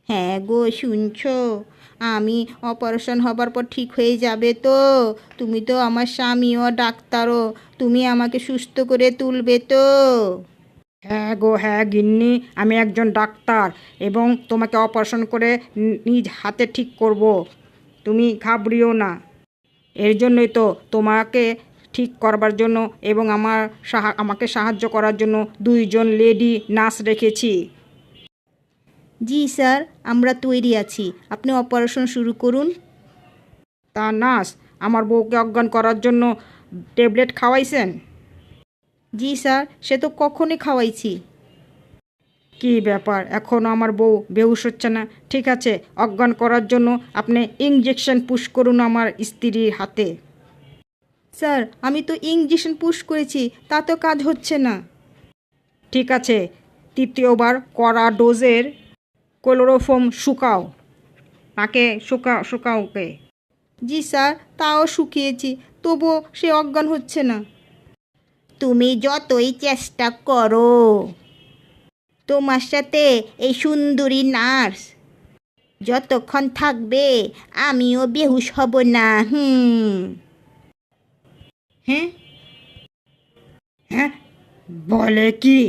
হ্যাঁ গো, শুনছো? আমি অপারেশন হবার পর ঠিক হয়ে যাবে তো? তুমি তো আমার স্বামীও ডাক্তারও, তুমি আমাকে সুস্থ করে তুলবে তো? হ্যাঁ গো, হ্যাঁ গিন্নি, আমি একজন ডাক্তার এবং তোমাকে অপারেশন করে নিজ হাতে ঠিক করব। তুমি ঘাবড়িও না। এর জন্যই তো তোমাকে ঠিক করবার জন্য এবং আমাকে সাহায্য করার জন্য দুইজন লেডি নার্স রেখেছি। জি স্যার, আমরা তৈরি আছি, আপনি অপারেশন শুরু করুন। তা নার্স, আমার বউকে অজ্ঞান করার জন্য ট্যাবলেট খাওয়াইছেন? জি স্যার, সে তো কখনই খাওয়াইছি। কি ব্যাপার, এখনও আমার বউ বেহুশ হচ্ছে না? ঠিক আছে, অজ্ঞান করার জন্য আপনি ইঞ্জেকশন পুশ করুন আমার স্ত্রীর হাতে। স্যার, আমি তো ইঞ্জেকশন পুশ করেছি, তাতেও কাজ হচ্ছে না। ঠিক আছে, তৃতীয়বার কড়া ডোজের ক্লোরোফর্ম শুকাও। তাকে শুকাও ওকে। জি স্যার, তাও শুকিয়েছি, তবুও সে অজ্ঞান হচ্ছে না। তুমি যতই চেষ্টা করো, তোমার সাথে এই সুন্দরী নার্স যতক্ষণ থাকবে আমিও বেহুশ হব না। হ্যাঁ হ্যাঁ, বলে কি?